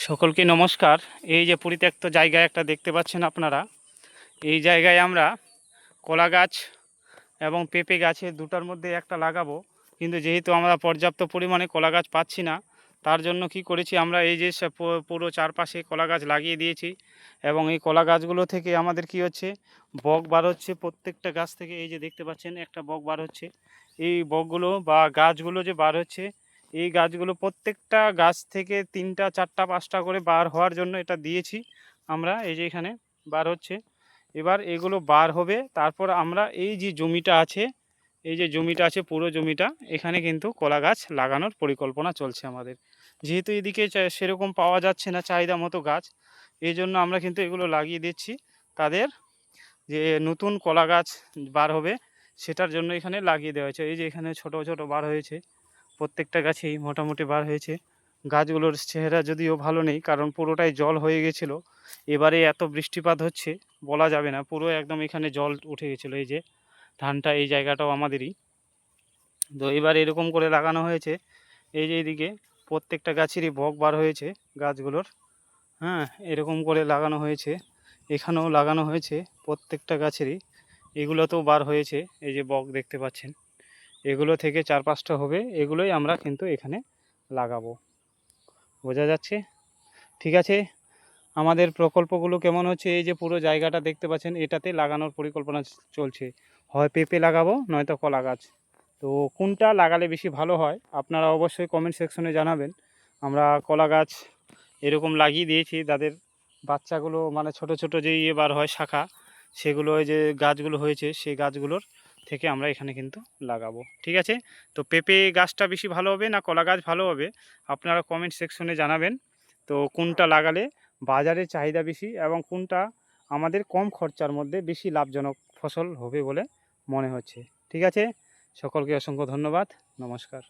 সকলকে নমস্কার। এই যে পরিত্যক্ত জায়গায় একটা দেখতে পাচ্ছেন আপনারা, এই জায়গায় আমরা কলা গাছ এবং পেঁপে গাছে দুটার মধ্যে একটা লাগাবো, কিন্তু যেহেতু আমরা পর্যাপ্ত পরিমাণে কলা গাছ পাচ্ছি না, তার জন্য কি করেছি আমরা এই যে পুরো চারপাশে কলা গাছ লাগিয়ে দিয়েছি। এবং এই কলা গাছগুলো থেকে আমাদের কি হচ্ছে, বক বার হচ্ছে প্রত্যেকটা গাছ থেকে। এই যে দেখতে পাচ্ছেন একটা বক বার হচ্ছে। এই বকগুলো বা গাছগুলো যে বার হচ্ছে, এই গাছগুলো প্রত্যেকটা গাছ থেকে 3টা 4টা 5টা করে বার হওয়ার জন্য এটা দিয়েছি আমরা। এই যে এখানে বার হচ্ছে, এবার এগুলো বার হবে। তারপর আমরা এই যে জমিটা আছে, এই যে জমিটা আছে পুরো জমিটা, এখানে কিন্তু কলা গাছ লাগানোর পরিকল্পনা চলছে আমাদের। যেহেতু এদিকে সেরকম পাওয়া যাচ্ছে না চাহিদা মতো গাছ, এই জন্য আমরা কিন্তু এগুলো লাগিয়ে দিচ্ছি। তাদের যে নতুন কলা গাছ বার হবে সেটার জন্য এখানে লাগিয়ে দেওয়া হয়েছে। এই যে এখানে ছোট ছোট বার হয়েছে, প্রত্যেকটা গাছেই মোটামুটি বার হয়েছে। গাছগুলোর চেহারা যদিও ভালো নেই, কারণ পুরোটাই জল হয়ে গেছিলো। এবারে এত বৃষ্টিপাত হচ্ছে বলা যাবে না, পুরো একদম এখানে জল উঠে গেছিলো। এই যে ধানটা, এই জায়গাটাও আমাদেরই। তো এবার এরকম করে লাগানো হয়েছে। এই যে এইদিকে প্রত্যেকটা গাছেরই বক বার হয়েছে গাছগুলোর। হ্যাঁ, এরকম করে লাগানো হয়েছে। এখানেও লাগানো হয়েছে প্রত্যেকটা গাছেরই। এগুলোতেও বার হয়েছে, এই যে বক দেখতে পাচ্ছেন। এগুলো থেকে 4-5টা হবে, এগুলোই আমরা কিন্তু এখানে লাগাবো। বোঝা যাচ্ছে? ঠিক আছে। আমাদের প্রকল্পগুলো কেমন হচ্ছে, এই যে পুরো জায়গাটা দেখতে পাচ্ছেন, এটাতে লাগানোর পরিকল্পনা চলছে। হয় পেঁপে লাগাবো, নয়তো কলা গাছ। তো কোনটা লাগালে বেশি ভালো হয় আপনারা অবশ্যই কমেন্ট সেকশনে জানাবেন। আমরা কলা গাছ এরকম লাগিয়ে দিয়েছি, তাদের বাচ্চাগুলো মানে ছোট ছোট যে বার হয় শাখা, সেগুলো ওই যে গাছগুলো হয়েছে সেই গাছগুলোর থেকে আমরা এখানে কিন্তু লাগাবো। ঠিক আছে। তো পেঁপে গাছটা বেশি ভালো হবে না কলা গাছ ভালো হবে, আপনারা কমেন্ট সেকশনে জানাবেন। তো কোনটা লাগালে বাজারে চাহিদা বেশি এবং কোনটা আমাদের কম খরচার মধ্যে বেশি লাভজনক ফসল হবে বলে মনে হচ্ছে। ঠিক আছে। সকলকে অসংখ্য ধন্যবাদ। নমস্কার।